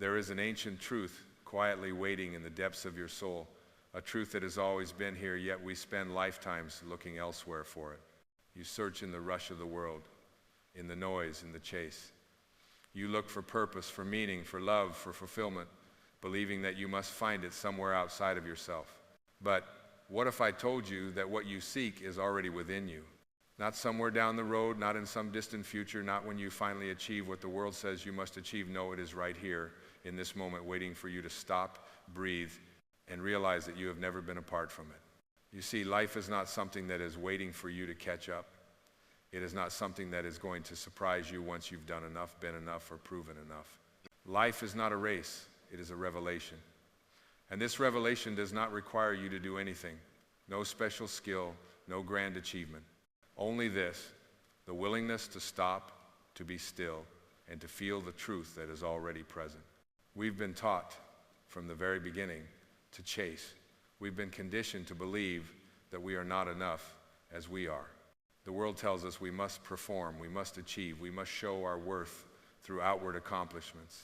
There is an ancient truth quietly waiting in the depths of your soul, a truth that has always been here, yet we spend lifetimes looking elsewhere for it. You search in the rush of the world, in the noise, in the chase. You look for purpose, for meaning, for love, for fulfillment, believing that you must find it somewhere outside of yourself. But what if I told you that what you seek is already within you? Not somewhere down the road, not in some distant future, not when you finally achieve what the world says you must achieve. No, it is right here in this moment, waiting for you to stop, breathe, and realize that you have never been apart from it. You see, life is not something that is waiting for you to catch up. It is not something that is going to surprise you once you've done enough, been enough, or proven enough. Life is not a race, it is a revelation. And this revelation does not require you to do anything. No special skill, no grand achievement. Only this, the willingness to stop, to be still, and to feel the truth that is already present. We've been taught from the very beginning to chase. We've been conditioned to believe that we are not enough as we are. The world tells us we must perform, we must achieve, we must show our worth through outward accomplishments.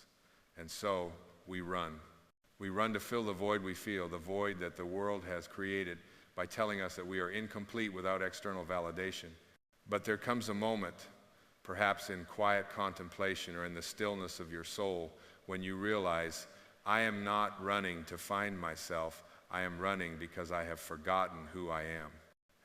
And so we run. We run to fill the void we feel, the void that the world has created by telling us that we are incomplete without external validation. But there comes a moment, perhaps in quiet contemplation or in the stillness of your soul, when you realize, I am not running to find myself, I am running because I have forgotten who I am.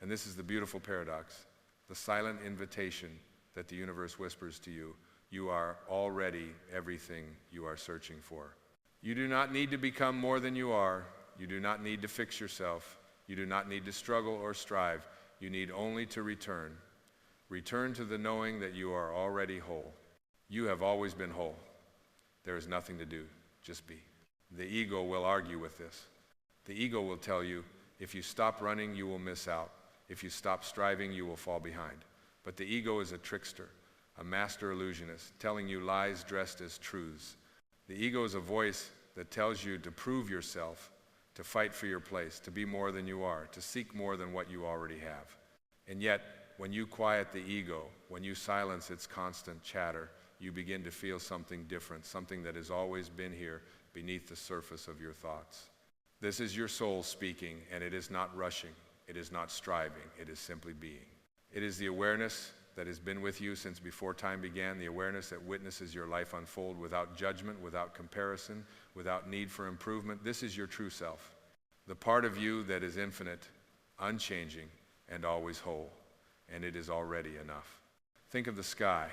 And this is the beautiful paradox, the silent invitation that the universe whispers to you. You are already everything you are searching for. You do not need to become more than you are. You do not need to fix yourself. You do not need to struggle or strive. You need only to return. Return to the knowing that you are already whole. You have always been whole. There is nothing to do, just be. The ego will argue with this. The ego will tell you, if you stop running, you will miss out. If you stop striving, you will fall behind. But the ego is a trickster, a master illusionist, telling you lies dressed as truths. The ego is a voice that tells you to prove yourself, to fight for your place, to be more than you are, to seek more than what you already have. And yet, when you quiet the ego, when you silence its constant chatter, you begin to feel something different, something that has always been here beneath the surface of your thoughts. This is your soul speaking, and it is not rushing, it is not striving, it is simply being. It is the awareness that has been with you since before time began, the awareness that witnesses your life unfold without judgment, without comparison, without need for improvement. This is your true self, the part of you that is infinite, unchanging, and always whole, and it is already enough. Think of the sky.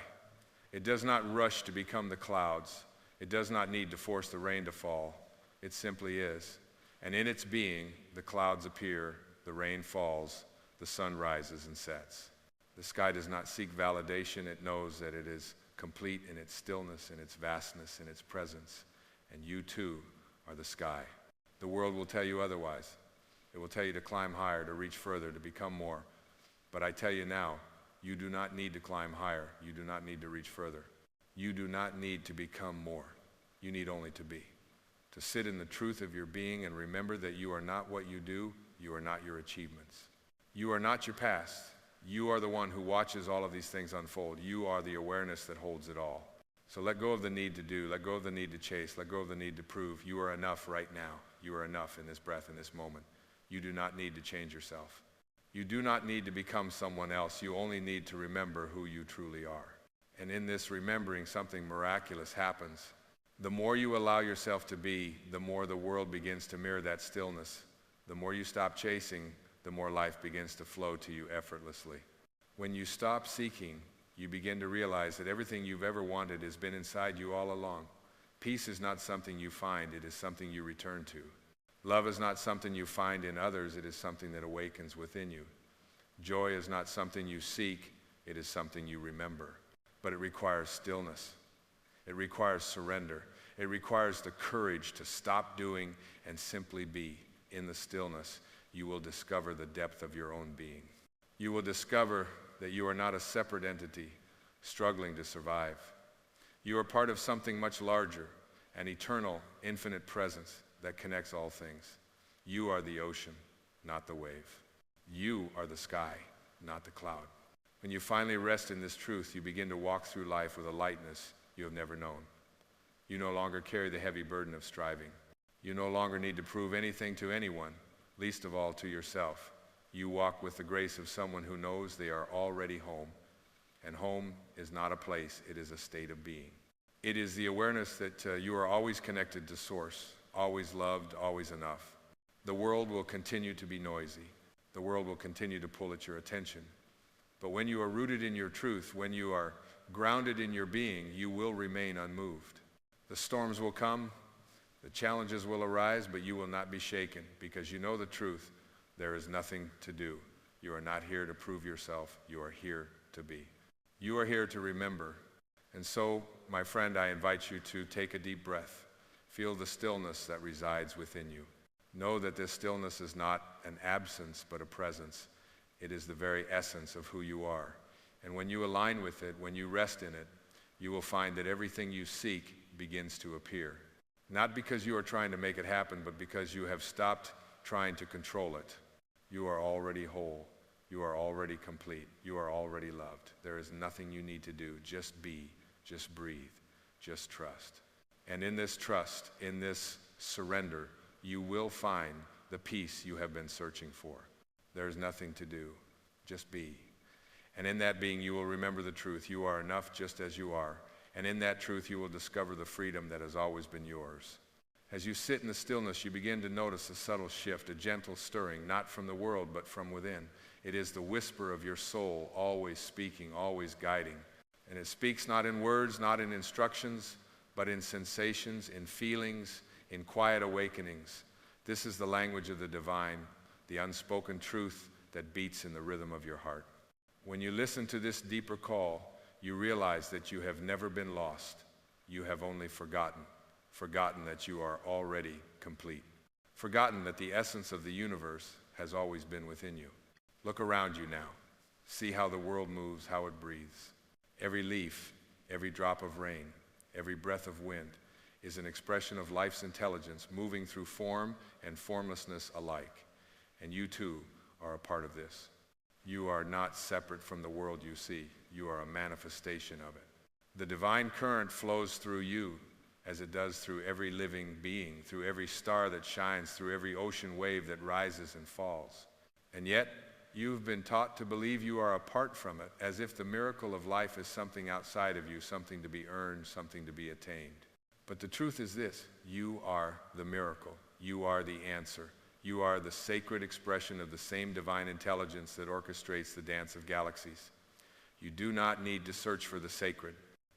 It does not rush to become the clouds. It does not need to force the rain to fall. It simply is. And in its being, the clouds appear, the rain falls, the sun rises and sets. The sky does not seek validation. It knows that it is complete in its stillness, in its vastness, in its presence. And you too are the sky. The world will tell you otherwise. It will tell you to climb higher, to reach further, to become more. But I tell you now, you do not need to climb higher. You do not need to reach further. You do not need to become more. You need only to be. To sit in the truth of your being and remember that you are not what you do, you are not your achievements. You are not your past. You are the one who watches all of these things unfold. You are the awareness that holds it all. So let go of the need to do, let go of the need to chase, let go of the need to prove. You are enough right now. You are enough in this breath, in this moment. You do not need to change yourself. You do not need to become someone else. You only need to remember who you truly are. And in this remembering, something miraculous happens. The more you allow yourself to be, the more the world begins to mirror that stillness. The more you stop chasing, the more life begins to flow to you effortlessly. When you stop seeking, you begin to realize that everything you've ever wanted has been inside you all along. Peace is not something you find, it is something you return to. Love is not something you find in others, it is something that awakens within you. Joy is not something you seek, it is something you remember. But it requires stillness. It requires surrender. It requires the courage to stop doing and simply be. In the stillness, you will discover the depth of your own being. You will discover that you are not a separate entity struggling to survive. You are part of something much larger, an eternal, infinite presence that connects all things. You are the ocean, not the wave. You are the sky, not the cloud. When you finally rest in this truth, you begin to walk through life with a lightness you have never known. You no longer carry the heavy burden of striving. You no longer need to prove anything to anyone, least of all to yourself. You walk with the grace of someone who knows they are already home. And home is not a place, it is a state of being. It is the awareness that you are always connected to Source, always loved, always enough. The world will continue to be noisy. The world will continue to pull at your attention. But when you are rooted in your truth, when you are grounded in your being, you will remain unmoved. The storms will come, the challenges will arise, but you will not be shaken because you know the truth. There is nothing to do. You are not here to prove yourself. You are here to be. You are here to remember. And so, my friend, I invite you to take a deep breath. Feel the stillness that resides within you. Know that this stillness is not an absence, but a presence. It is the very essence of who you are. And when you align with it, when you rest in it, you will find that everything you seek begins to appear. Not because you are trying to make it happen, but because you have stopped trying to control it. You are already whole. You are already complete. You are already loved. There is nothing you need to do. Just be, just breathe, just trust. And in this trust, in this surrender, you will find the peace you have been searching for. There is nothing to do. Just be. And in that being, you will remember the truth. You are enough just as you are. And in that truth, you will discover the freedom that has always been yours. As you sit in the stillness, you begin to notice a subtle shift, a gentle stirring, not from the world, but from within. It is the whisper of your soul, always speaking, always guiding. And it speaks not in words, not in instructions, but in sensations, in feelings, in quiet awakenings. This is the language of the divine, the unspoken truth that beats in the rhythm of your heart. When you listen to this deeper call, you realize that you have never been lost. You have only forgotten that you are already complete. Forgotten that the essence of the universe has always been within you. Look around you now. See how the world moves, how it breathes. Every leaf, every drop of rain, every breath of wind is an expression of life's intelligence moving through form and formlessness alike. And you too are a part of this. You are not separate from the world you see. You are a manifestation of it. The divine current flows through you as it does through every living being, through every star that shines, through every ocean wave that rises and falls. And yet, you've been taught to believe you are apart from it, as if the miracle of life is something outside of you, something to be earned, something to be attained. But the truth is this: you are the miracle. You are the answer. You are the sacred expression of the same divine intelligence that orchestrates the dance of galaxies. You do not need to search for the sacred.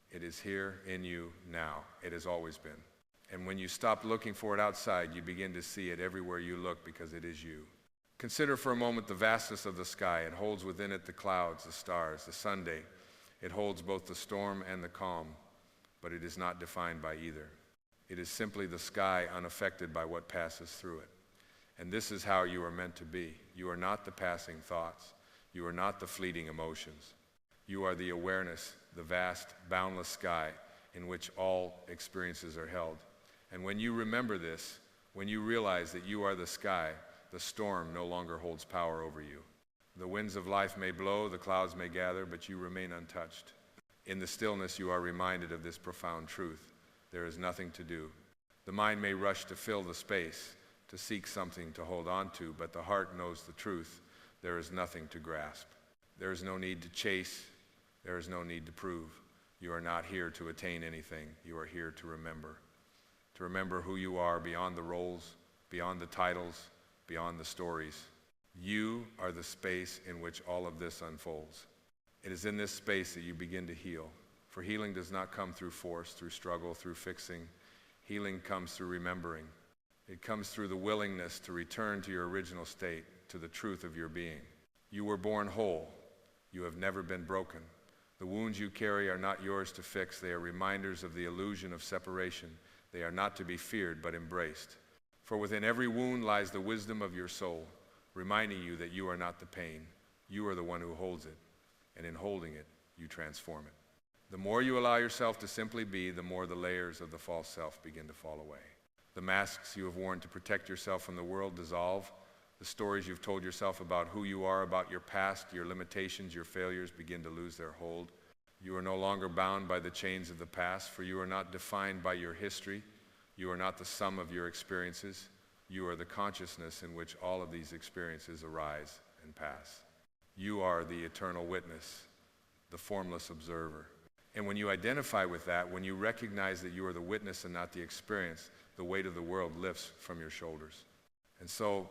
It is here in you now. It has always been. And when you stop looking for it outside, you begin to see it everywhere you look because it is you. Consider for a moment the vastness of the sky. It holds within it the clouds, the stars, the Sunday. It holds both the storm and the calm, but it is not defined by either. It is simply the sky unaffected by what passes through it. And this is how you are meant to be. You are not the passing thoughts. You are not the fleeting emotions. You are the awareness, the vast, boundless sky in which all experiences are held. And when you remember this, when you realize that you are the sky, the storm no longer holds power over you. The winds of life may blow, the clouds may gather, but you remain untouched. In the stillness, you are reminded of this profound truth. There is nothing to do. The mind may rush to fill the space, to seek something to hold on to, but the heart knows the truth. There is nothing to grasp. There is no need to chase. There is no need to prove. You are not here to attain anything. You are here to remember who you are beyond the roles, beyond the titles, beyond the stories. You are the space in which all of this unfolds. It is in this space that you begin to heal. For healing does not come through force, through struggle, through fixing. Healing comes through remembering. It comes through the willingness to return to your original state, to the truth of your being. You were born whole. You have never been broken. The wounds you carry are not yours to fix. They are reminders of the illusion of separation. They are not to be feared, but embraced. For within every wound lies the wisdom of your soul, reminding you that you are not the pain. You are the one who holds it. And in holding it, you transform it. The more you allow yourself to simply be, the more the layers of the false self begin to fall away. The masks you have worn to protect yourself from the world dissolve. The stories you've told yourself about who you are, about your past, your limitations, your failures begin to lose their hold. You are no longer bound by the chains of the past, for you are not defined by your history. You are not the sum of your experiences. You are the consciousness in which all of these experiences arise and pass. You are the eternal witness, the formless observer. And when you identify with that, when you recognize that you are the witness and not the experience, the weight of the world lifts from your shoulders. And so,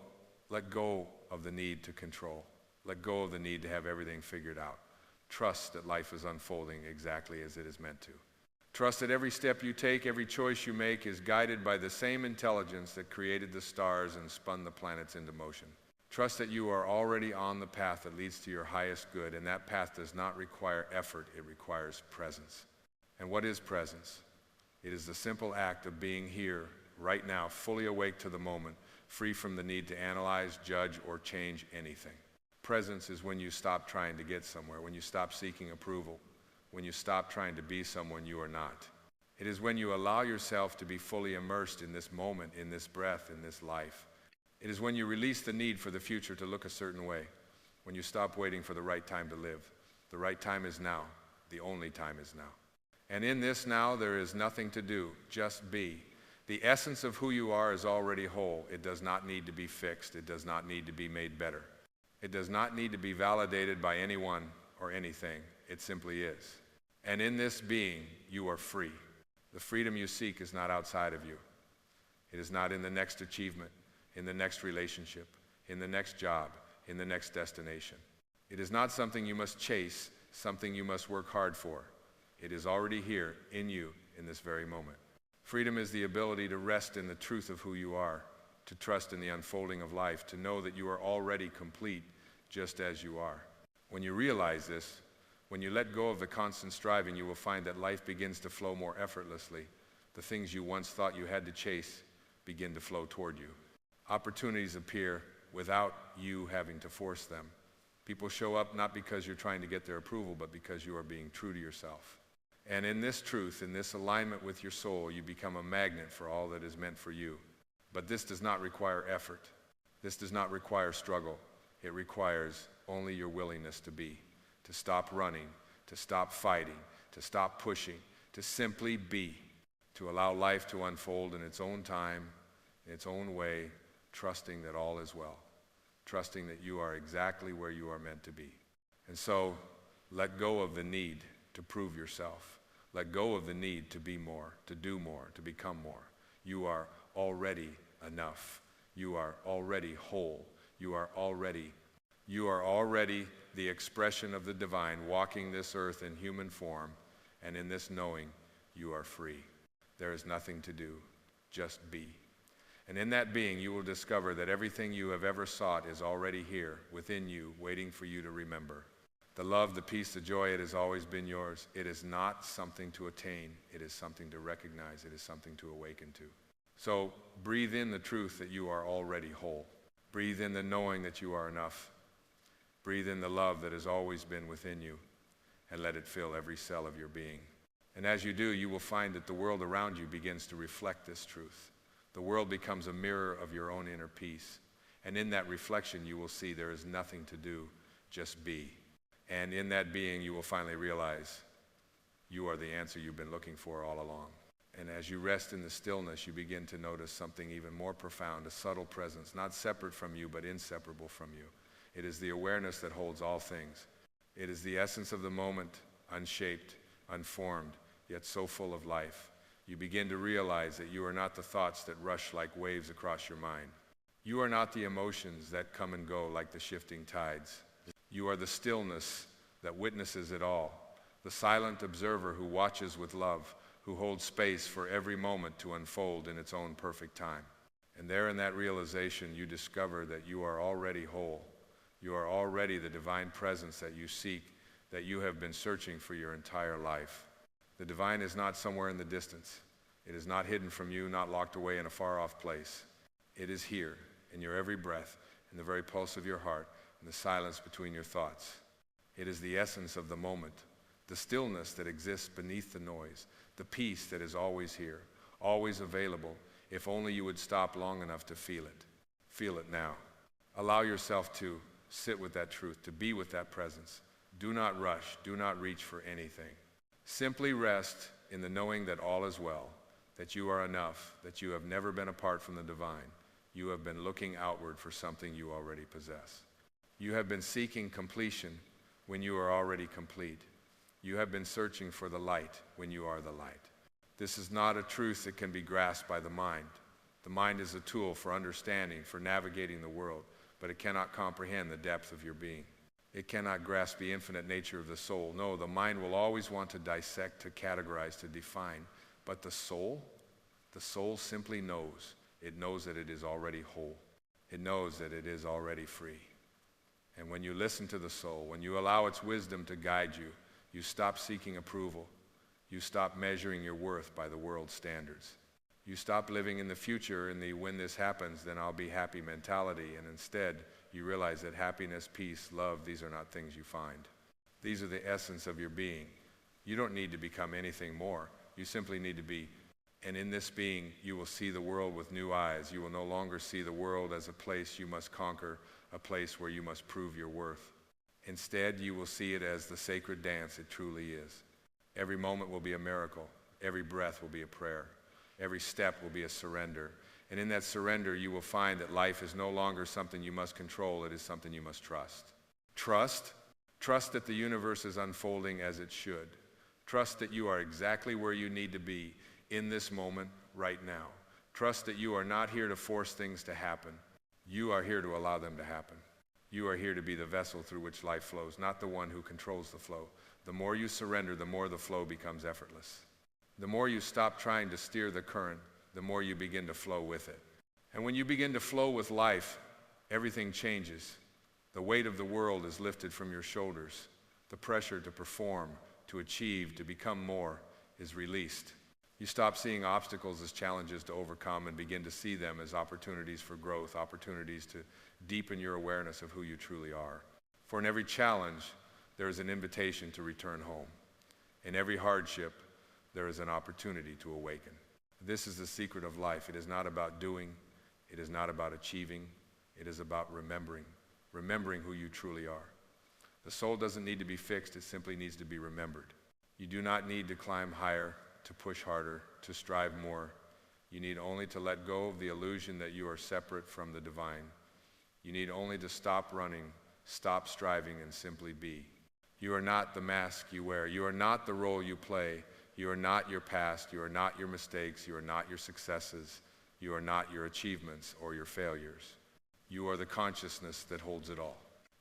let go of the need to control. Let go of the need to have everything figured out. Trust that life is unfolding exactly as it is meant to. Trust that every step you take, every choice you make is guided by the same intelligence that created the stars and spun the planets into motion. Trust that you are already on the path that leads to your highest good, and that path does not require effort, it requires presence. And what is presence? It is the simple act of being here, right now, fully awake to the moment, free from the need to analyze, judge, or change anything. Presence is when you stop trying to get somewhere, when you stop seeking approval, when you stop trying to be someone you are not. It is when you allow yourself to be fully immersed in this moment, in this breath, in this life. It is when you release the need for the future to look a certain way, when you stop waiting for the right time to live. The right time is now. The only time is now. And in this now, there is nothing to do, just be. The essence of who you are is already whole. It does not need to be fixed. It does not need to be made better. It does not need to be validated by anyone or anything. It simply is. And in this being, you are free. The freedom you seek is not outside of you. It is not in the next achievement, in the next relationship, in the next job, in the next destination. It is not something you must chase, something you must work hard for. It is already here in you in this very moment. Freedom is the ability to rest in the truth of who you are, to trust in the unfolding of life, to know that you are already complete just as you are. When you realize this, when you let go of the constant striving, you will find that life begins to flow more effortlessly. The things you once thought you had to chase begin to flow toward you. Opportunities appear without you having to force them. People show up not because you're trying to get their approval, but because you are being true to yourself. And in this truth, in this alignment with your soul, you become a magnet for all that is meant for you. But this does not require effort. This does not require struggle. It requires only your willingness to be, to stop running, to stop fighting, to stop pushing, to simply be, to allow life to unfold in its own time, in its own way, trusting that all is well, trusting that you are exactly where you are meant to be. And so, let go of the need to prove yourself. Let go of the need to be more, to do more, to become more. You are already enough. You are already whole. You are already the expression of the divine walking this earth in human form, and in this knowing, you are free. There is nothing to do, just be. And in that being, you will discover that everything you have ever sought is already here, within you, waiting for you to remember. The love, the peace, the joy, it has always been yours. It is not something to attain. It is something to recognize. It is something to awaken to. So breathe in the truth that you are already whole. Breathe in the knowing that you are enough. Breathe in the love that has always been within you, and let it fill every cell of your being. And as you do, you will find that the world around you begins to reflect this truth. The world becomes a mirror of your own inner peace. And in that reflection, you will see there is nothing to do, just be. And in that being, you will finally realize you are the answer you've been looking for all along. And as you rest in the stillness, you begin to notice something even more profound, a subtle presence, not separate from you, but inseparable from you. It is the awareness that holds all things. It is the essence of the moment, unshaped, unformed, yet so full of life. You begin to realize that you are not the thoughts that rush like waves across your mind. You are not the emotions that come and go like the shifting tides. You are the stillness that witnesses it all, the silent observer who watches with love, who holds space for every moment to unfold in its own perfect time. And there in that realization, you discover that you are already whole. You are already the divine presence that you seek, that you have been searching for your entire life. The divine is not somewhere in the distance. It is not hidden from you, not locked away in a far-off place. It is here, in your every breath, in the very pulse of your heart, in the silence between your thoughts. It is the essence of the moment, the stillness that exists beneath the noise, the peace that is always here, always available, if only you would stop long enough to feel it. Feel it now. Allow yourself to sit with that truth, to be with that presence. Do not rush. Do not reach for anything. Simply rest in the knowing that all is well, that you are enough, that you have never been apart from the divine. You have been looking outward for something you already possess. You have been seeking completion when you are already complete. You have been searching for the light when you are the light. This is not a truth that can be grasped by the mind. The mind is a tool for understanding, for navigating the world, but it cannot comprehend the depth of your being. It cannot grasp the infinite nature of the soul. No, the mind will always want to dissect, to categorize, to define. But the soul simply knows. It knows that it is already whole. It knows that it is already free. And when you listen to the soul, when you allow its wisdom to guide you, you stop seeking approval. You stop measuring your worth by the world's standards. You stop living in the future in the when this happens, then I'll be happy mentality, and instead you realize that happiness, peace, love, these are not things you find. These are the essence of your being. You don't need to become anything more. You simply need to be. And in this being, you will see the world with new eyes. You will no longer see the world as a place you must conquer, a place where you must prove your worth. Instead, you will see it as the sacred dance it truly is. Every moment will be a miracle. Every breath will be a prayer. Every step will be a surrender. And in that surrender, you will find that life is no longer something you must control. It is something you must trust. Trust that the universe is unfolding as it should. Trust that you are exactly where you need to be in this moment right now. Trust that you are not here to force things to happen. You are here to allow them to happen. You are here to be the vessel through which life flows, not the one who controls the flow. The more you surrender, the more the flow becomes effortless. The more you stop trying to steer the current, the more you begin to flow with it. And when you begin to flow with life, everything changes. The weight of the world is lifted from your shoulders. The pressure to perform, to achieve, to become more is released. You stop seeing obstacles as challenges to overcome and begin to see them as opportunities for growth, opportunities to deepen your awareness of who you truly are. For in every challenge, there is an invitation to return home. In every hardship, there is an opportunity to awaken. This is the secret of life. It is not about doing. It is not about achieving. It is about remembering who you truly are. The soul doesn't need to be fixed. It simply needs to be remembered. You do not need to climb higher, to push harder, to strive more. You need only to let go of the illusion that you are separate from the divine. You need only to stop running, stop striving, and simply be. You are not the mask you wear. You are not the role you play. You are not your past. You are not your mistakes. You are not your successes. You are not your achievements or your failures. You are the consciousness that holds it all.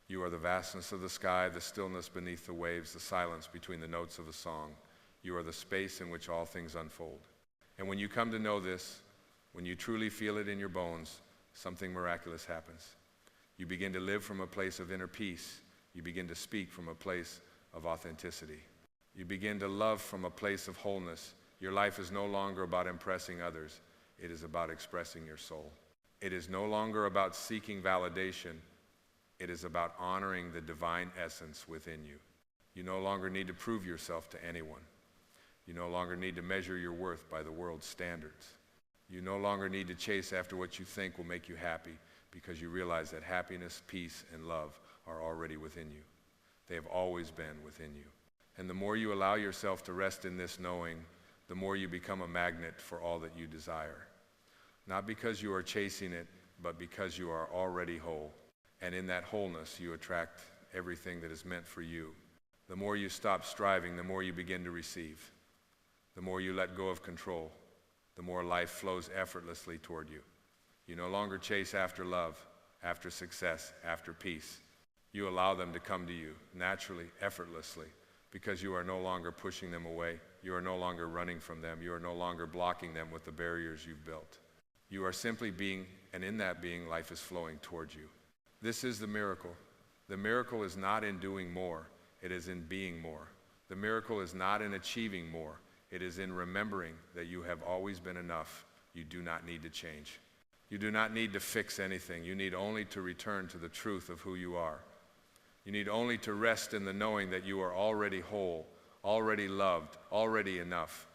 You are the vastness of the sky, the stillness beneath the waves, the silence between the notes of a song. You are the space in which all things unfold. And when you come to know this, when you truly feel it in your bones, something miraculous happens. You begin to live from a place of inner peace. You begin to speak from a place of authenticity. You begin to love from a place of wholeness. Your life is no longer about impressing others. It is about expressing your soul. It is no longer about seeking validation. It is about honoring the divine essence within you. You no longer need to prove yourself to anyone. You no longer need to measure your worth by the world's standards. You no longer need to chase after what you think will make you happy, because you realize that happiness, peace, and love are already within you. They have always been within you. And the more you allow yourself to rest in this knowing, the more you become a magnet for all that you desire. Not because you are chasing it, but because you are already whole. And in that wholeness, you attract everything that is meant for you. The more you stop striving, the more you begin to receive. The more you let go of control, the more life flows effortlessly toward you. You no longer chase after love, after success, after peace. You allow them to come to you naturally, effortlessly, because you are no longer pushing them away. You are no longer running from them. You are no longer blocking them with the barriers you've built. You are simply being, and in that being, life is flowing towards you. This is the miracle. The miracle is not in doing more. It is in being more. The miracle is not in achieving more. It is in remembering that you have always been enough. You do not need to change. You do not need to fix anything. You need only to return to the truth of who you are. You need only to rest in the knowing that you are already whole, already loved, already enough.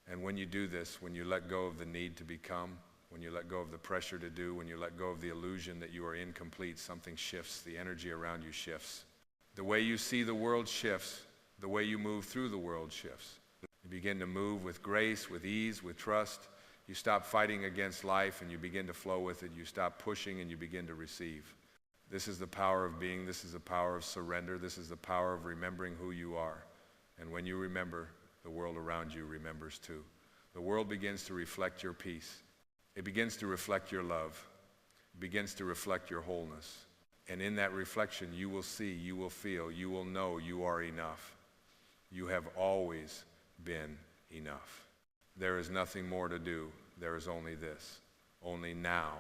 And when you do this, when you let go of the need to become, when you let go of the pressure to do, when you let go of the illusion that you are incomplete, something shifts. The energy around you shifts. The way you see the world shifts, the way you move through the world shifts. You begin to move with grace, with ease, with trust. You stop fighting against life and you begin to flow with it. You stop pushing and you begin to receive. This is the power of being. This is the power of surrender. This is the power of remembering who you are. And when you remember, the world around you remembers too. The world begins to reflect your peace. It begins to reflect your love. It begins to reflect your wholeness. And in that reflection, you will see, you will feel, you will know you are enough. You have always been enough. There is nothing more to do. There is only this, only now,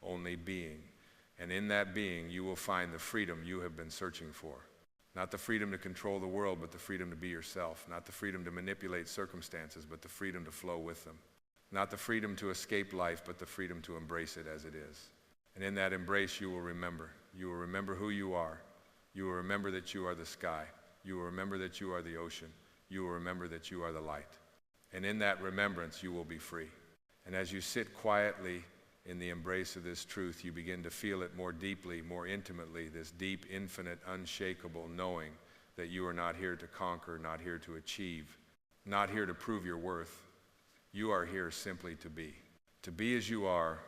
only being. And in that being, you will find the freedom you have been searching for. Not the freedom to control the world, but the freedom to be yourself. Not the freedom to manipulate circumstances, but the freedom to flow with them. Not the freedom to escape life, but the freedom to embrace it as it is. And in that embrace, you will remember. You will remember who you are. You will remember that you are the sky. You will remember that you are the ocean. You will remember that you are the light. And in that remembrance, you will be free. And as you sit quietly in the embrace of this truth, you begin to feel it more deeply, more intimately, this deep, infinite, unshakable knowing that you are not here to conquer, not here to achieve, not here to prove your worth. You are here simply to be as you are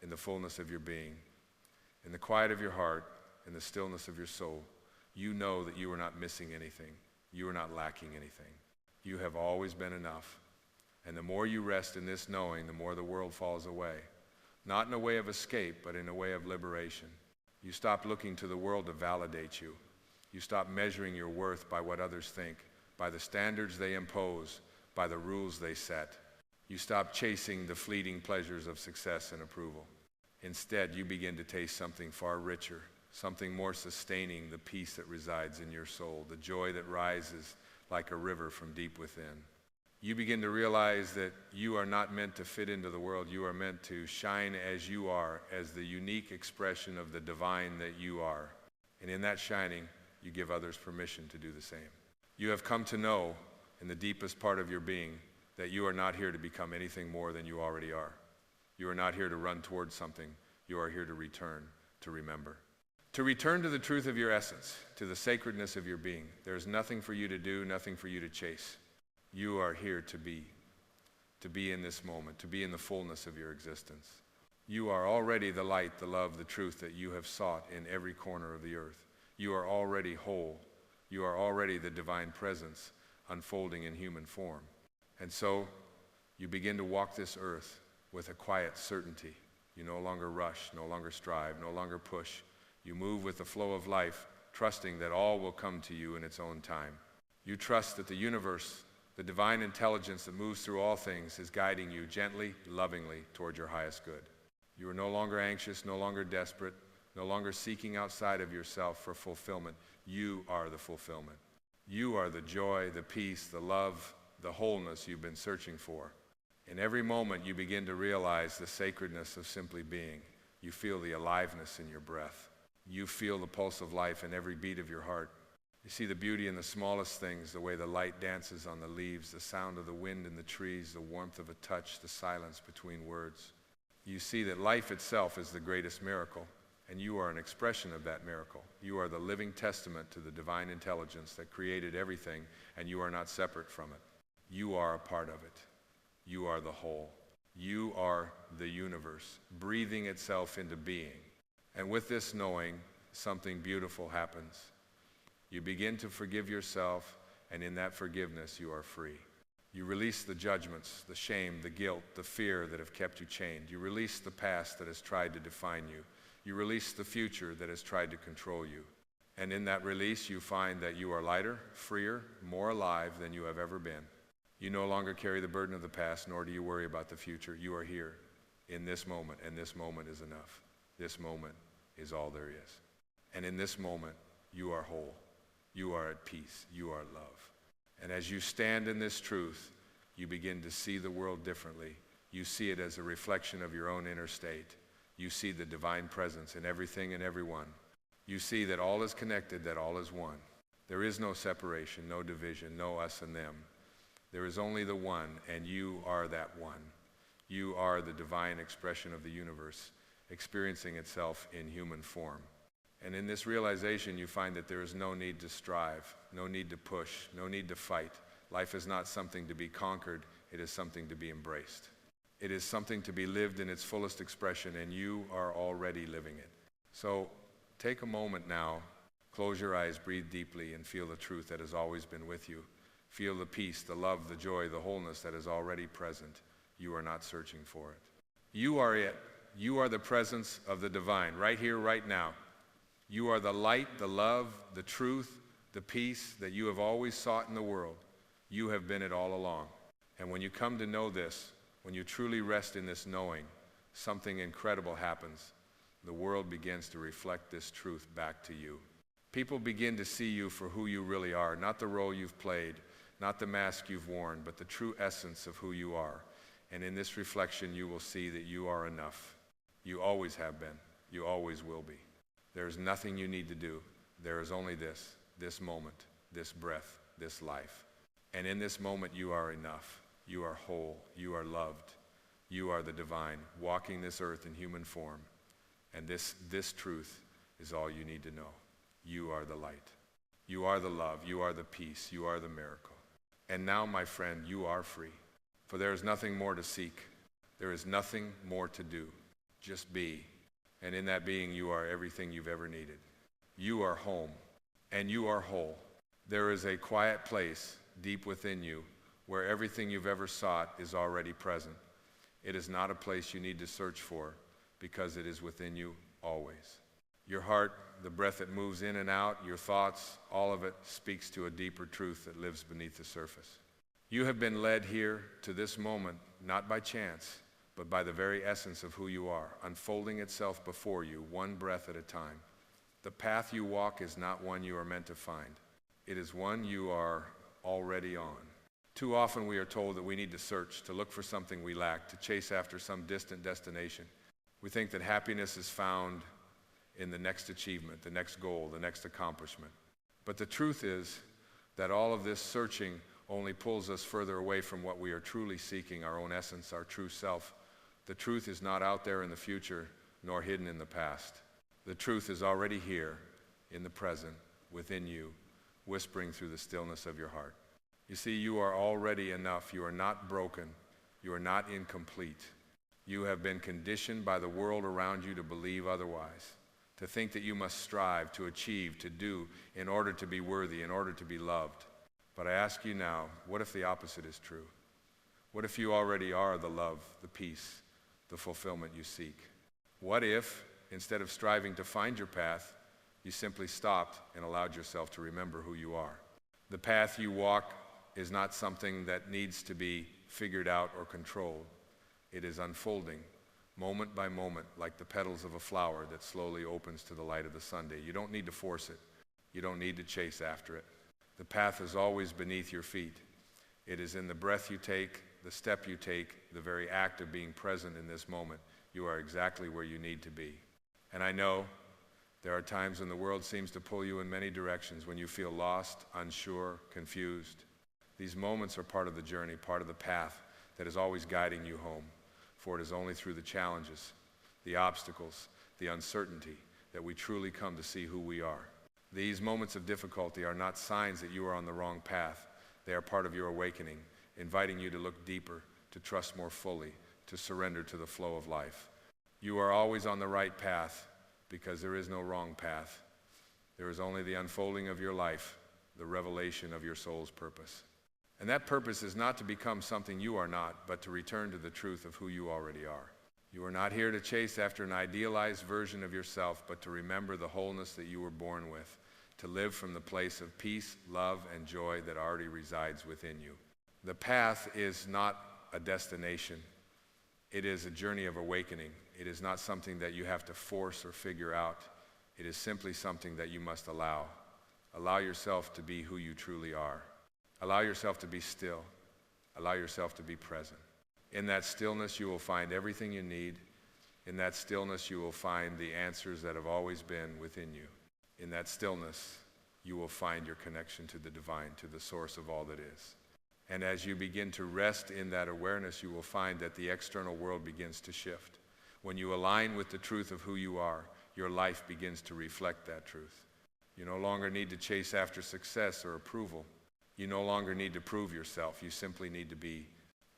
in the fullness of your being, in the quiet of your heart, in the stillness of your soul. You know that you are not missing anything. You are not lacking anything. You have always been enough. And the more you rest in this knowing, the more the world falls away. Not in a way of escape, but in a way of liberation. You stop looking to the world to validate you. You stop measuring your worth by what others think, by the standards they impose, by the rules they set. You stop chasing the fleeting pleasures of success and approval. Instead, you begin to taste something far richer, something more sustaining, the peace that resides in your soul, the joy that rises like a river from deep within. You begin to realize that you are not meant to fit into the world. You are meant to shine as you are, as the unique expression of the divine that you are. And in that shining, you give others permission to do the same. You have come to know in the deepest part of your being that you are not here to become anything more than you already are. You are not here to run towards something. You are here to return, to remember. To return to the truth of your essence, to the sacredness of your being. There is nothing for you to do, nothing for you to chase. You are here to be in this moment, to be in the fullness of your existence. You are already the light, the love, the truth that you have sought in every corner of the earth. You are already whole. You are already the divine presence unfolding in human form. And so you begin to walk this earth with a quiet certainty. You no longer rush, no longer strive, no longer push. You move with the flow of life, trusting that all will come to you in its own time. You trust that the universe, the divine intelligence that moves through all things, is guiding you gently, lovingly toward your highest good. You are no longer anxious, no longer desperate, no longer seeking outside of yourself for fulfillment. You are the fulfillment. You are the joy, the peace, the love, the wholeness you've been searching for. In every moment, you begin to realize the sacredness of simply being. You feel the aliveness in your breath. You feel the pulse of life in every beat of your heart. You see the beauty in the smallest things, the way the light dances on the leaves, the sound of the wind in the trees, the warmth of a touch, the silence between words. You see that life itself is the greatest miracle, and you are an expression of that miracle. You are the living testament to the divine intelligence that created everything, and you are not separate from it. You are a part of it. You are the whole. You are the universe, breathing itself into being. And with this knowing, something beautiful happens. You begin to forgive yourself, and in that forgiveness, you are free. You release the judgments, the shame, the guilt, the fear that have kept you chained. You release the past that has tried to define you. You release the future that has tried to control you. And in that release, you find that you are lighter, freer, more alive than you have ever been. You no longer carry the burden of the past, nor do you worry about the future. You are here in this moment, and this moment is enough. This moment is all there is. And in this moment, you are whole. You are at peace. You are love. And as you stand in this truth, you begin to see the world differently. You see it as a reflection of your own inner state. You see the divine presence in everything and everyone. You see that all is connected, that all is one. There is no separation, no division, no us and them. There is only the one, and you are that one. You are the divine expression of the universe, experiencing itself in human form. And in this realization, you find that there is no need to strive, no need to push, no need to fight. Life is not something to be conquered, it is something to be embraced. It is something to be lived in its fullest expression, and you are already living it. So take a moment now, close your eyes, breathe deeply, and feel the truth that has always been with you. Feel the peace, the love, the joy, the wholeness that is already present. You are not searching for it. You are it. You are the presence of the divine, right here, right now. You are the light, the love, the truth, the peace that you have always sought in the world. You have been it all along. And when you come to know this, when you truly rest in this knowing, something incredible happens. The world begins to reflect this truth back to you. People begin to see you for who you really are, not the role you've played, not the mask you've worn, but the true essence of who you are. And in this reflection, you will see that you are enough. You always have been. You always will be. There is nothing you need to do. There is only this moment, this breath, this life. And in this moment, you are enough. You are whole. You are loved. You are the divine, walking this earth in human form. And this truth is all you need to know. You are the light. You are the love. You are the peace. You are the miracle. And now, my friend, you are free. For there is nothing more to seek. There is nothing more to do. Just be. And in that being, you are everything you've ever needed. You are home, and you are whole. There is a quiet place deep within you where everything you've ever sought is already present. It is not a place you need to search for, because it is within you always. Your heart, the breath that moves in and out, your thoughts, all of it speaks to a deeper truth that lives beneath the surface. You have been led here to this moment, not by chance, but by the very essence of who you are, unfolding itself before you, one breath at a time. The path you walk is not one you are meant to find. It is one you are already on. Too often we are told that we need to search, to look for something we lack, to chase after some distant destination. We think that happiness is found in the next achievement, the next goal, the next accomplishment. But the truth is that all of this searching only pulls us further away from what we are truly seeking, our own essence, our true self. The truth is not out there in the future, nor hidden in the past. The truth is already here, in the present, within you, whispering through the stillness of your heart. You see, you are already enough. You are not broken. You are not incomplete. You have been conditioned by the world around you to believe otherwise, to think that you must strive, to achieve, to do, in order to be worthy, in order to be loved. But I ask you now, what if the opposite is true? What if you already are the love, the peace, the fulfillment you seek? What if, instead of striving to find your path, you simply stopped and allowed yourself to remember who you are? The path you walk is not something that needs to be figured out or controlled. It is unfolding, moment by moment, like the petals of a flower that slowly opens to the light of the Sunday. You don't need to force it. You don't need to chase after it. The path is always beneath your feet. It is in the breath you take, the step you take, the very act of being present in this moment. You are exactly where you need to be. And I know there are times when the world seems to pull you in many directions, when you feel lost, unsure, confused. These moments are part of the journey, part of the path that is always guiding you home. For it is only through the challenges, the obstacles, the uncertainty that we truly come to see who we are. These moments of difficulty are not signs that you are on the wrong path. They are part of your awakening, inviting you to look deeper, to trust more fully, to surrender to the flow of life. You are always on the right path because there is no wrong path. There is only the unfolding of your life, the revelation of your soul's purpose. And that purpose is not to become something you are not, but to return to the truth of who you already are. You are not here to chase after an idealized version of yourself, but to remember the wholeness that you were born with, to live from the place of peace, love, and joy that already resides within you. The path is not a destination. It is a journey of awakening. It is not something that you have to force or figure out. It is simply something that you must allow. Allow yourself to be who you truly are. Allow yourself to be still. Allow yourself to be present. In that stillness, you will find everything you need. In that stillness, you will find the answers that have always been within you. In that stillness, you will find your connection to the divine, to the source of all that is. And as you begin to rest in that awareness, you will find that the external world begins to shift. When you align with the truth of who you are, your life begins to reflect that truth. You no longer need to chase after success or approval. You no longer need to prove yourself. You simply need to be.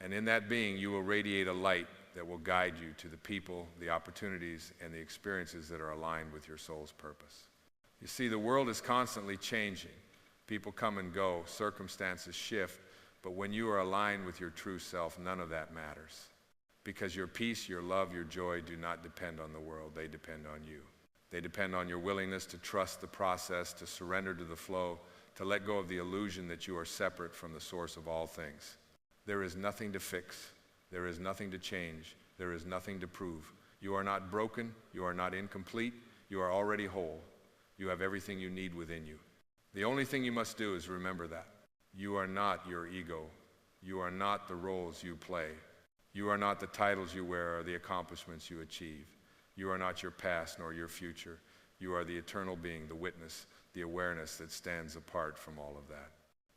And in that being, you will radiate a light that will guide you to the people, the opportunities, and the experiences that are aligned with your soul's purpose. You see, the world is constantly changing. People come and go, circumstances shift, but when you are aligned with your true self, none of that matters. Because your peace, your love, your joy do not depend on the world, they depend on you. They depend on your willingness to trust the process, to surrender to the flow, to let go of the illusion that you are separate from the source of all things. There is nothing to fix. There is nothing to change. There is nothing to prove. You are not broken. You are not incomplete. You are already whole. You have everything you need within you. The only thing you must do is remember that. You are not your ego. You are not the roles you play. You are not the titles you wear or the accomplishments you achieve. You are not your past nor your future. You are the eternal being, the witness, the awareness that stands apart from all of that.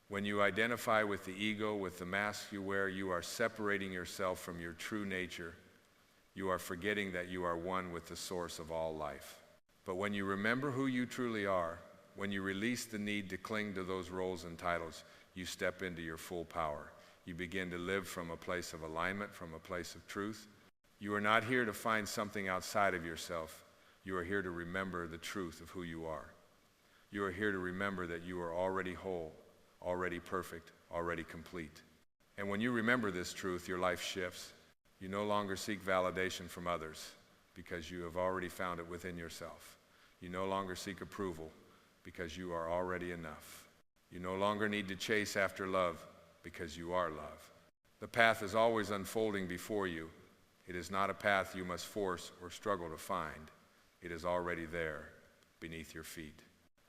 When you identify with the ego, with the mask you wear, you are separating yourself from your true nature. You are forgetting that you are one with the source of all life. But when you remember who you truly are, when you release the need to cling to those roles and titles, you step into your full power. You begin to live from a place of alignment, from a place of truth. You are not here to find something outside of yourself. You are here to remember the truth of who you are. You are here to remember that you are already whole, already perfect, already complete. And when you remember this truth, your life shifts. You no longer seek validation from others because you have already found it within yourself. You no longer seek approval because you are already enough. You no longer need to chase after love because you are love. The path is always unfolding before you. It is not a path you must force or struggle to find. It is already there beneath your feet.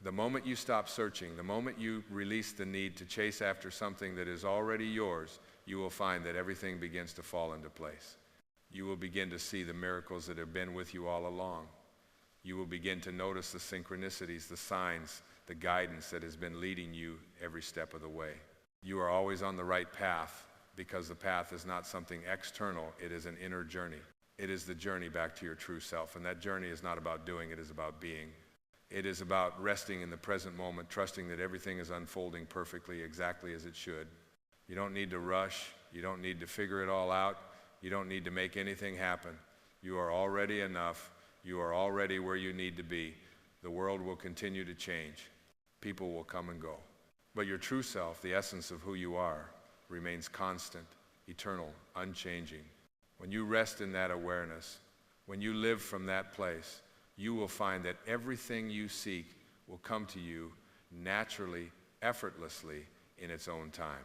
The moment you stop searching, the moment you release the need to chase after something that is already yours, you will find that everything begins to fall into place. You will begin to see the miracles that have been with you all along. You will begin to notice the synchronicities, the signs, the guidance that has been leading you every step of the way. You are always on the right path because the path is not something external, it is an inner journey. It is the journey back to your true self, and that journey is not about doing, it is about being. It is about resting in the present moment, trusting that everything is unfolding perfectly, exactly as it should. You don't need to rush. You don't need to figure it all out. You don't need to make anything happen. You are already enough. You are already where you need to be. The world will continue to change. People will come and go. But your true self, the essence of who you are, remains constant, eternal, unchanging. When you rest in that awareness, when you live from that place, you will find that everything you seek will come to you naturally, effortlessly, in its own time.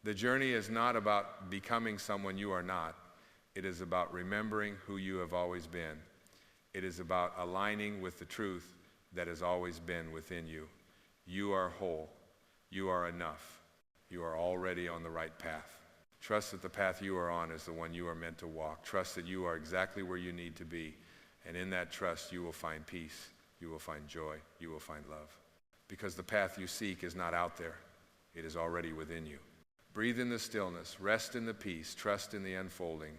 The journey is not about becoming someone you are not. It is about remembering who you have always been. It is about aligning with the truth that has always been within you. You are whole. You are enough. You are already on the right path. Trust that the path you are on is the one you are meant to walk. Trust that you are exactly where you need to be. And in that trust, you will find peace. You will find joy. You will find love. Because the path you seek is not out there. It is already within you. Breathe in the stillness. Rest in the peace. Trust in the unfolding.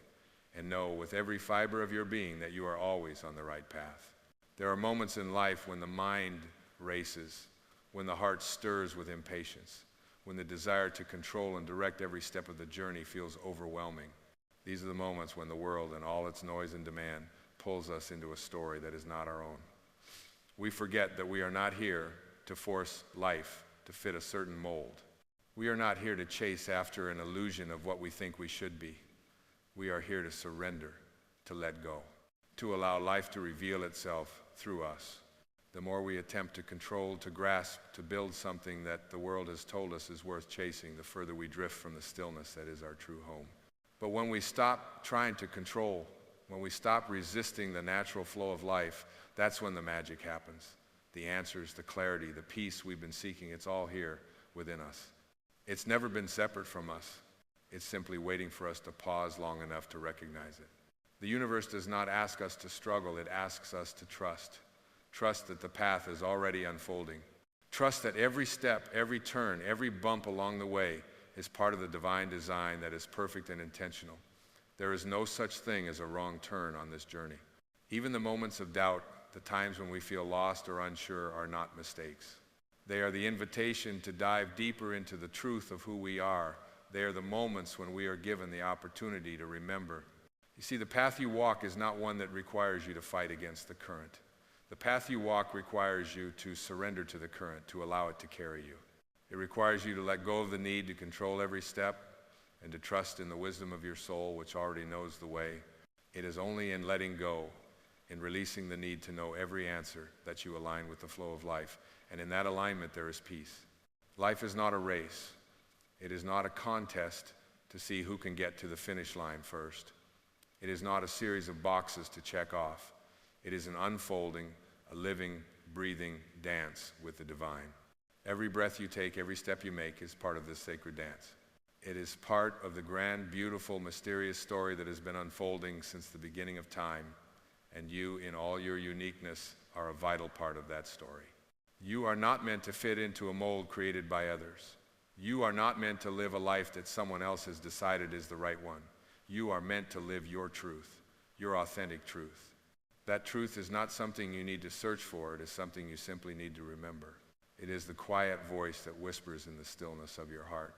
And know with every fiber of your being that you are always on the right path. There are moments in life when the mind races, when the heart stirs with impatience, when the desire to control and direct every step of the journey feels overwhelming. These are the moments when the world and all its noise and demand pulls us into a story that is not our own. We forget that we are not here to force life to fit a certain mold. We are not here to chase after an illusion of what we think we should be. We are here to surrender, to let go, to allow life to reveal itself through us. The more we attempt to control, to grasp, to build something that the world has told us is worth chasing, the further we drift from the stillness that is our true home. But when we stop trying to control, when we stop resisting the natural flow of life, that's when the magic happens. The answers, the clarity, the peace we've been seeking, it's all here within us. It's never been separate from us. It's simply waiting for us to pause long enough to recognize it. The universe does not ask us to struggle, it asks us to trust. Trust that the path is already unfolding. Trust that every step, every turn, every bump along the way is part of the divine design that is perfect and intentional. There is no such thing as a wrong turn on this journey. Even the moments of doubt, the times when we feel lost or unsure are not mistakes. They are the invitation to dive deeper into the truth of who we are. They are the moments when we are given the opportunity to remember. You see, the path you walk is not one that requires you to fight against the current. The path you walk requires you to surrender to the current, to allow it to carry you. It requires you to let go of the need to control every step and to trust in the wisdom of your soul, which already knows the way. It is only in letting go, in releasing the need to know every answer, that you align with the flow of life. And in that alignment, there is peace. Life is not a race. It is not a contest to see who can get to the finish line first. It is not a series of boxes to check off. It is an unfolding, a living, breathing dance with the divine. Every breath you take, every step you make is part of this sacred dance. It is part of the grand, beautiful, mysterious story that has been unfolding since the beginning of time, and you, in all your uniqueness, are a vital part of that story. You are not meant to fit into a mold created by others. You are not meant to live a life that someone else has decided is the right one. You are meant to live your truth, your authentic truth. That truth is not something you need to search for. It is something you simply need to remember. It is the quiet voice that whispers in the stillness of your heart.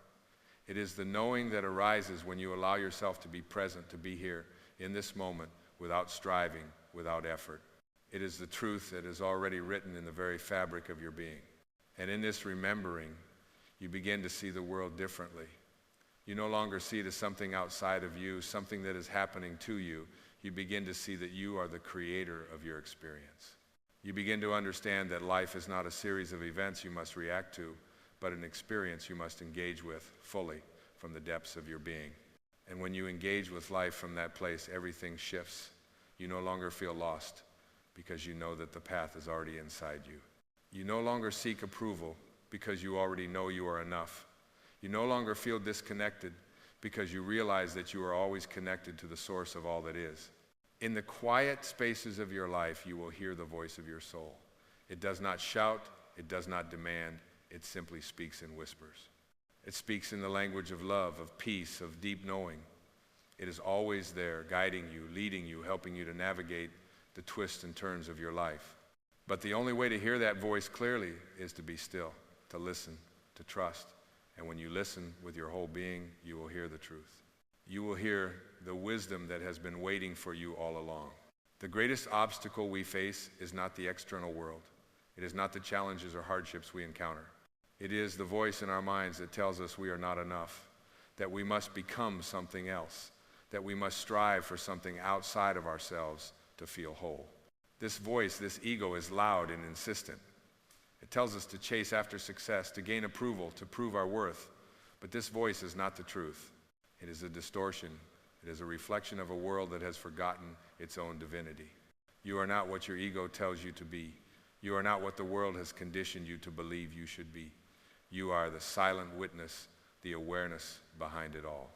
It is the knowing that arises when you allow yourself to be present, to be here in this moment without striving, without effort. It is the truth that is already written in the very fabric of your being. And in this remembering, you begin to see the world differently. You no longer see it as something outside of you, something that is happening to you. You begin to see that you are the creator of your experience. You begin to understand that life is not a series of events you must react to, but an experience you must engage with fully from the depths of your being. And when you engage with life from that place, everything shifts. You no longer feel lost because you know that the path is already inside you. You no longer seek approval because you already know you are enough. You no longer feel disconnected because you realize that you are always connected to the source of all that is. In the quiet spaces of your life, you will hear the voice of your soul. It does not shout, it does not demand, it simply speaks in whispers. It speaks in the language of love, of peace, of deep knowing. It is always there, guiding you, leading you, helping you to navigate the twists and turns of your life. But the only way to hear that voice clearly is to be still, to listen, to trust. And when you listen with your whole being, you will hear the truth. You will hear the wisdom that has been waiting for you all along. The greatest obstacle we face is not the external world. It is not the challenges or hardships we encounter. It is the voice in our minds that tells us we are not enough, that we must become something else, that we must strive for something outside of ourselves to feel whole. This voice, this ego, is loud and insistent. It tells us to chase after success, to gain approval, to prove our worth. But this voice is not the truth. It is a distortion. It is a reflection of a world that has forgotten its own divinity. You are not what your ego tells you to be. You are not what the world has conditioned you to believe you should be. You are the silent witness, the awareness behind it all.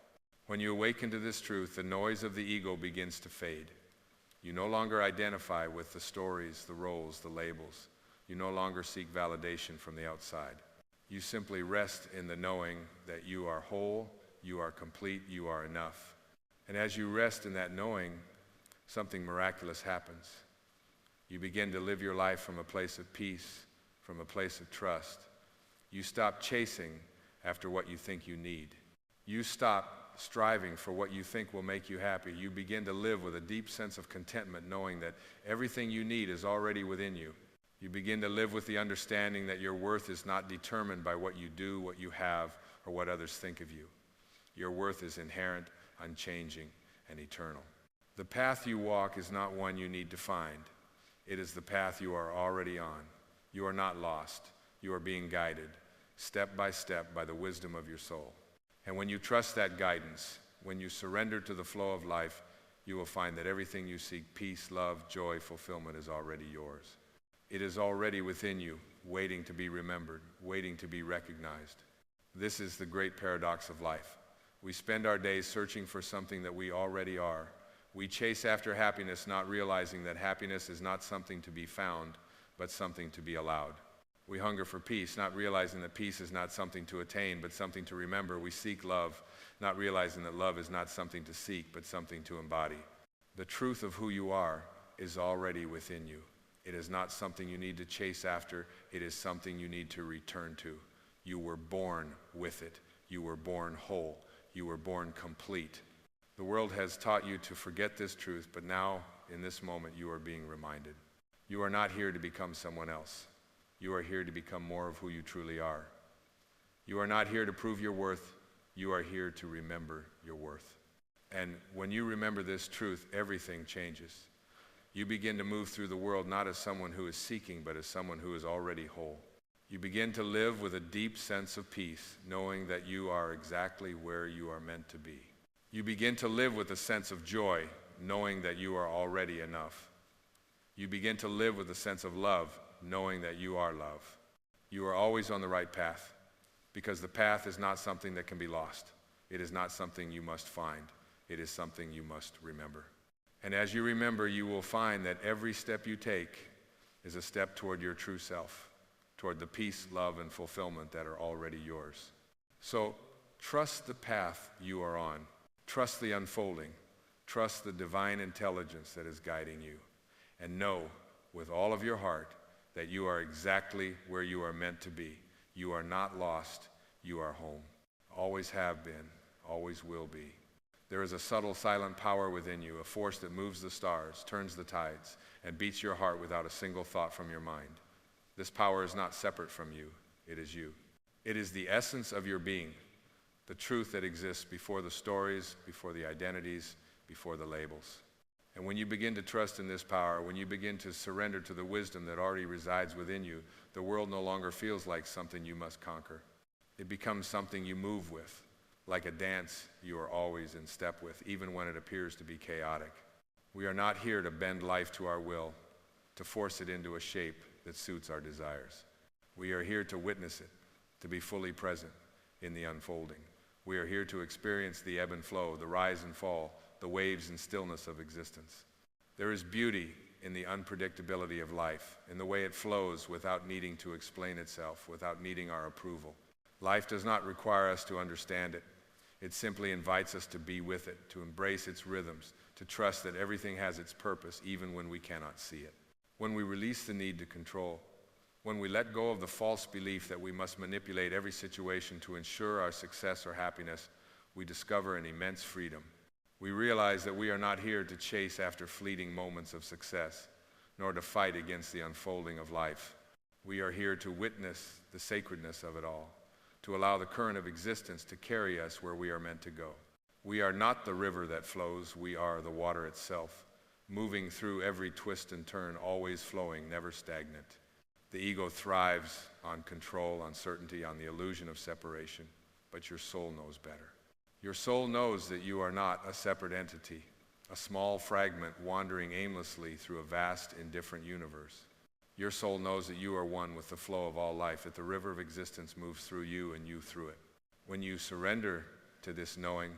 When you awaken to this truth, the noise of the ego begins to fade. You no longer identify with the stories, the roles, the labels. You no longer seek validation from the outside. You simply rest in the knowing that you are whole, you are complete, you are enough. And as you rest in that knowing, something miraculous happens. You begin to live your life from a place of peace, from a place of trust. You stop chasing after what you think you need. You stop striving for what you think will make you happy. You begin to live with a deep sense of contentment, knowing that everything you need is already within you. You begin to live with the understanding that your worth is not determined by what you do, what you have, or what others think of you. Your worth is inherent, unchanging, and eternal. The path you walk is not one you need to find. It is the path you are already on. You are not lost. You are being guided, step by the wisdom of your soul. And when you trust that guidance, when you surrender to the flow of life, you will find that everything you seek, peace, love, joy, fulfillment, is already yours. It is already within you, waiting to be remembered, waiting to be recognized. This is the great paradox of life. We spend our days searching for something that we already are. We chase after happiness, not realizing that happiness is not something to be found, but something to be allowed. We hunger for peace, not realizing that peace is not something to attain, but something to remember. We seek love, not realizing that love is not something to seek, but something to embody. The truth of who you are is already within you. It is not something you need to chase after. It is something you need to return to. You were born with it. You were born whole. You were born complete. The world has taught you to forget this truth, but now, in this moment, you are being reminded. You are not here to become someone else. You are here to become more of who you truly are. You are not here to prove your worth. You are here to remember your worth. And when you remember this truth, everything changes. You begin to move through the world not as someone who is seeking, but as someone who is already whole. You begin to live with a deep sense of peace, knowing that you are exactly where you are meant to be. You begin to live with a sense of joy, knowing that you are already enough. You begin to live with a sense of love, knowing that you are love. You are always on the right path, because the path is not something that can be lost. It is not something you must find. It is something you must remember. And as you remember, you will find that every step you take is a step toward your true self, toward the peace, love, and fulfillment that are already yours. So trust the path you are on. Trust the unfolding. Trust the divine intelligence that is guiding you. And know with all of your heart that you are exactly where you are meant to be. You are not lost. You are home. Always have been. Always will be. There is a subtle, silent power within you, a force that moves the stars, turns the tides, and beats your heart without a single thought from your mind. This power is not separate from you. It is you. It is the essence of your being, the truth that exists before the stories, before the identities, before the labels. And when you begin to trust in this power, when you begin to surrender to the wisdom that already resides within you, the world no longer feels like something you must conquer. It becomes something you move with. Like a dance you are always in step with, even when it appears to be chaotic. We are not here to bend life to our will, to force it into a shape that suits our desires. We are here to witness it, to be fully present in the unfolding. We are here to experience the ebb and flow, the rise and fall, the waves and stillness of existence. There is beauty in the unpredictability of life, in the way it flows without needing to explain itself, without needing our approval. Life does not require us to understand it. It simply invites us to be with it, to embrace its rhythms, to trust that everything has its purpose even when we cannot see it. When we release the need to control, when we let go of the false belief that we must manipulate every situation to ensure our success or happiness, we discover an immense freedom. We realize that we are not here to chase after fleeting moments of success, nor to fight against the unfolding of life. We are here to witness the sacredness of it all, to allow the current of existence to carry us where we are meant to go. We are not the river that flows, we are the water itself, moving through every twist and turn, always flowing, never stagnant. The ego thrives on control, on certainty, on the illusion of separation, but your soul knows better. Your soul knows that you are not a separate entity, a small fragment wandering aimlessly through a vast, indifferent universe. Your soul knows that you are one with the flow of all life, that the river of existence moves through you and you through it. When you surrender to this knowing,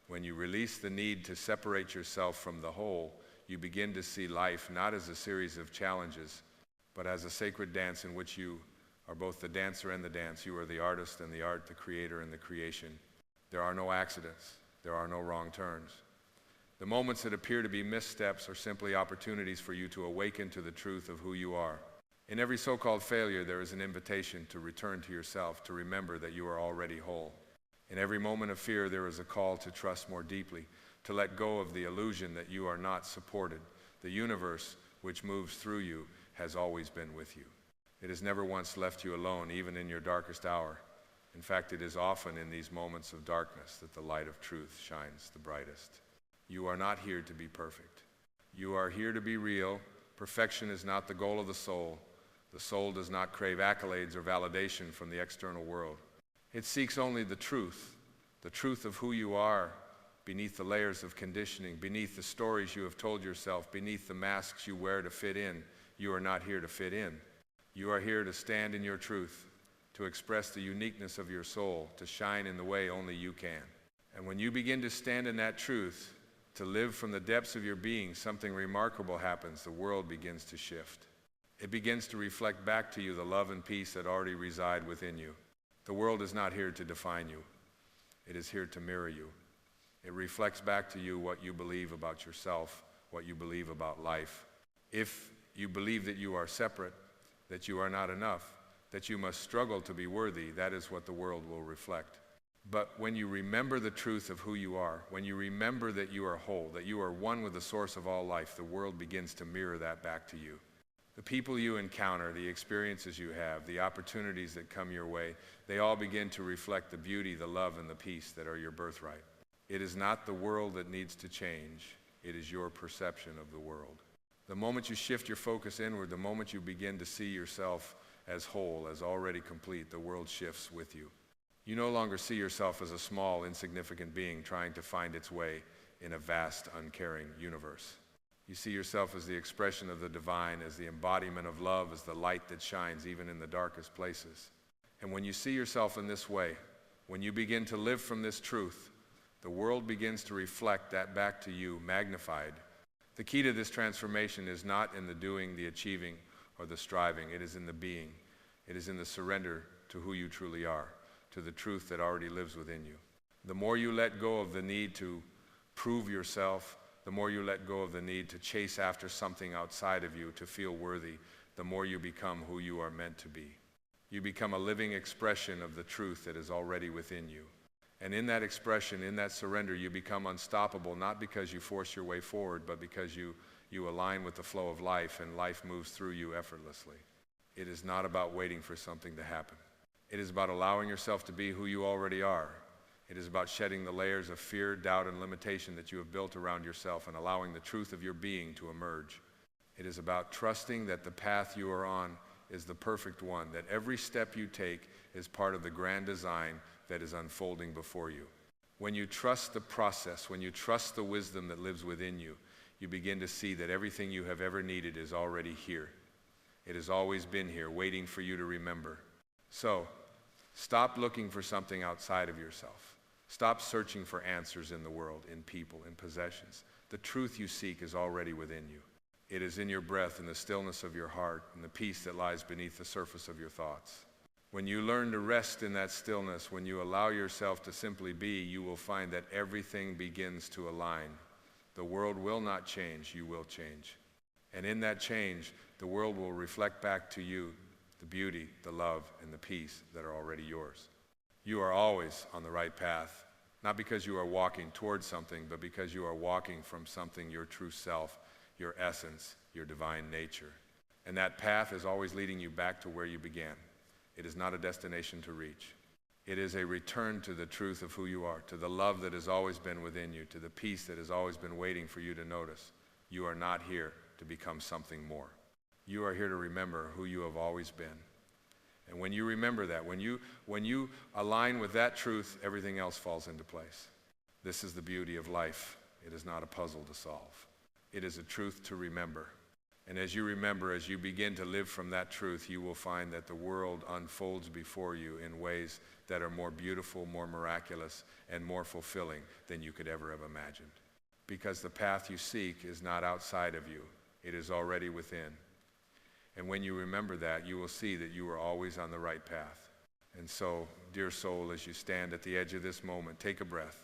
when you release the need to separate yourself from the whole, you begin to see life not as a series of challenges, but as a sacred dance in which you are both the dancer and the dance. You are the artist and the art, the creator and the creation. There are no accidents. There are no wrong turns. The moments that appear to be missteps are simply opportunities for you to awaken to the truth of who you are. In every so-called failure, there is an invitation to return to yourself, to remember that you are already whole. In every moment of fear, there is a call to trust more deeply, to let go of the illusion that you are not supported. The universe, which moves through you, has always been with you. It has never once left you alone, even in your darkest hour. In fact, it is often in these moments of darkness that the light of truth shines the brightest. You are not here to be perfect. You are here to be real. Perfection is not the goal of the soul. The soul does not crave accolades or validation from the external world. It seeks only the truth of who you are, beneath the layers of conditioning, beneath the stories you have told yourself, beneath the masks you wear to fit in. You are not here to fit in. You are here to stand in your truth, to express the uniqueness of your soul, to shine in the way only you can. And when you begin to stand in that truth, to live from the depths of your being, something remarkable happens. The world begins to shift. It begins to reflect back to you the love and peace that already reside within you. The world is not here to define you. It is here to mirror you. It reflects back to you what you believe about yourself, what you believe about life. If You believe that you are separate, that you are not enough, that you must struggle to be worthy. That is what the world will reflect. But when you remember the truth of who you are, when you remember that you are whole, that you are one with the source of all life, the world begins to mirror that back to you. The people you encounter, the experiences you have, the opportunities that come your way, they all begin to reflect the beauty, the love, and the peace that are your birthright. It is not the world that needs to change. It is your perception of the world. The moment you shift your focus inward, the moment you begin to see yourself as whole, as already complete, the world shifts with you. You no longer see yourself as a small, insignificant being trying to find its way in a vast, uncaring universe. You see yourself as the expression of the divine, as the embodiment of love, as the light that shines even in the darkest places. And when you see yourself in this way, when you begin to live from this truth, the world begins to reflect that back to you, magnified. The key to this transformation is not in the doing, the achieving, or the striving. It is in the being. It is in the surrender to who you truly are, to the truth that already lives within you. The more you let go of the need to prove yourself, the more you let go of the need to chase after something outside of you to feel worthy, the more you become who you are meant to be. You become a living expression of the truth that is already within you. And in that expression, in that surrender, you become unstoppable, not because you force your way forward, but because you align with the flow of life, and life moves through you effortlessly. It is not about waiting for something to happen. It is about allowing yourself to be who you already are. It is about shedding the layers of fear, doubt, and limitation that you have built around yourself and allowing the truth of your being to emerge. It is about trusting that the path you are on is the perfect one, that every step you take is part of the grand design that is unfolding before you. When you trust the process, when you trust the wisdom that lives within you, you begin to see that everything you have ever needed is already here. It has always been here, waiting for you to remember. So, stop looking for something outside of yourself. Stop searching for answers in the world, in people, in possessions. The truth you seek is already within you. It is in your breath, in the stillness of your heart, and the peace that lies beneath the surface of your thoughts. When you learn to rest in that stillness, when you allow yourself to simply be, you will find that everything begins to align. The world will not change, you will change. And in that change, the world will reflect back to you the beauty, the love, and the peace that are already yours. You are always on the right path, not because you are walking towards something, but because you are walking from something, your true self, your essence, your divine nature. And that path is always leading you back to where you began. It is not a destination to reach. It is a return to the truth of who you are, to the love that has always been within you, to the peace that has always been waiting for you to notice. You are not here to become something more. You are here to remember who you have always been. And when you remember that, when you align with that truth, everything else falls into place. This is the beauty of life. It is not a puzzle to solve. It is a truth to remember. And as you remember, as you begin to live from that truth, you will find that the world unfolds before you in ways that are more beautiful, more miraculous, and more fulfilling than you could ever have imagined. Because the path you seek is not outside of you. It is already within. And when you remember that, you will see that you are always on the right path. And so, dear soul, as you stand at the edge of this moment, take a breath.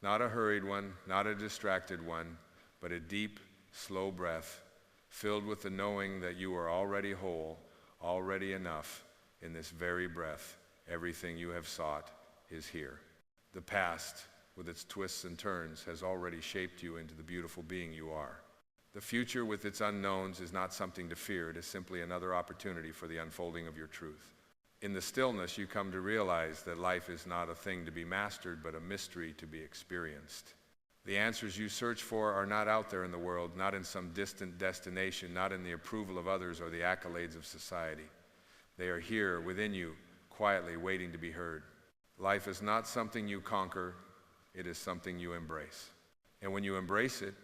Not a hurried one, not a distracted one, but a deep, slow breath, filled with the knowing that you are already whole, already enough. In this very breath, everything you have sought is here. The past, with its twists and turns, has already shaped you into the beautiful being you are. The future with its unknowns is not something to fear. It is simply another opportunity for the unfolding of your truth. In the stillness, you come to realize that life is not a thing to be mastered, but a mystery to be experienced. The answers you search for are not out there in the world, not in some distant destination, not in the approval of others or the accolades of society. They are here within you, quietly waiting to be heard. Life is not something you conquer. It is something you embrace. And when you embrace it,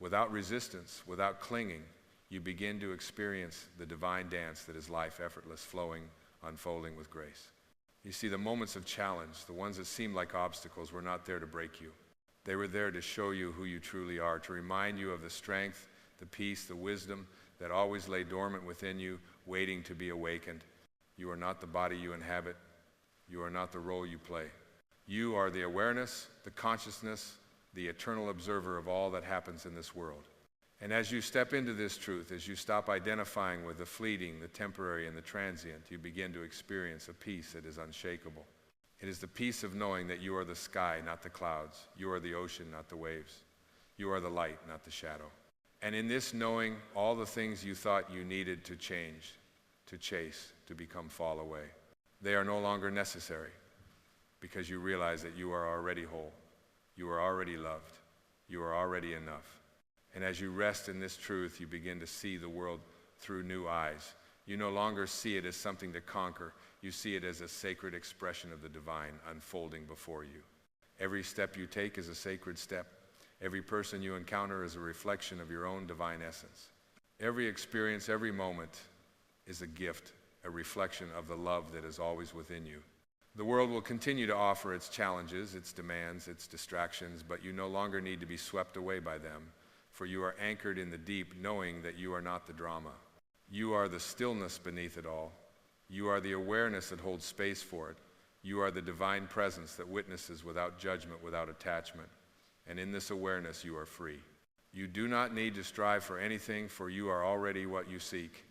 without resistance, without clinging, you begin to experience the divine dance that is life, effortless, flowing, unfolding with grace. You see, the moments of challenge, the ones that seem like obstacles, were not there to break you. They were there to show you who you truly are, to remind you of the strength, the peace, the wisdom that always lay dormant within you, waiting to be awakened. You are not the body you inhabit. You are not the role you play. You are the awareness, the consciousness, the eternal observer of all that happens in this world. And as you step into this truth, as you stop identifying with the fleeting, the temporary, and the transient, you begin to experience a peace that is unshakable. It is the peace of knowing that you are the sky, not the clouds. You are the ocean, not the waves. You are the light, not the shadow. And in this knowing, all the things you thought you needed to change, to chase, to become fall away, they are no longer necessary, because you realize that you are already whole. You are already loved. You are already enough. And as you rest in this truth, you begin to see the world through new eyes. You no longer see it as something to conquer. You see it as a sacred expression of the divine unfolding before you. Every step you take is a sacred step. Every person you encounter is a reflection of your own divine essence. Every experience, every moment is a gift, a reflection of the love that is always within you. The world will continue to offer its challenges, its demands, its distractions, but you no longer need to be swept away by them, for you are anchored in the deep, knowing that you are not the drama. You are the stillness beneath it all. You are the awareness that holds space for it. You are the divine presence that witnesses without judgment, without attachment. And in this awareness, you are free. You do not need to strive for anything, for you are already what you seek.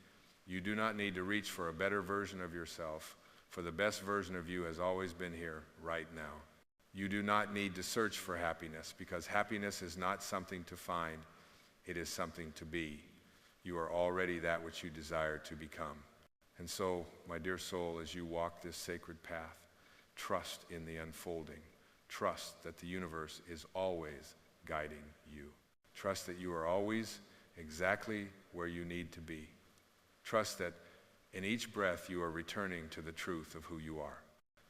You do not need to reach for a better version of yourself, for the best version of you has always been here, right now. You do not need to search for happiness, because happiness is not something to find, it is something to be. You are already that which you desire to become. And so, my dear soul, as you walk this sacred path, trust in the unfolding. Trust that the universe is always guiding you. Trust that you are always exactly where you need to be. Trust that in each breath you are returning to the truth of who you are.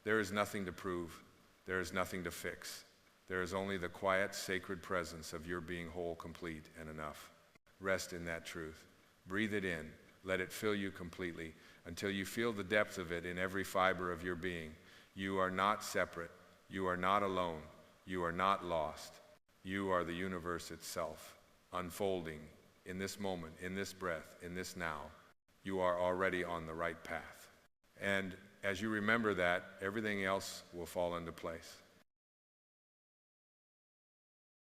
There is nothing to prove. There is nothing to fix. There is only the quiet, sacred presence of your being whole, complete, and enough. Rest in that truth. Breathe it in. Let it fill you completely until you feel the depth of it in every fiber of your being. You are not separate. You are not alone. You are not lost. You are the universe itself, unfolding in this moment, in this breath, in this now. You are already on the right path. And as you remember that, everything else will fall into place.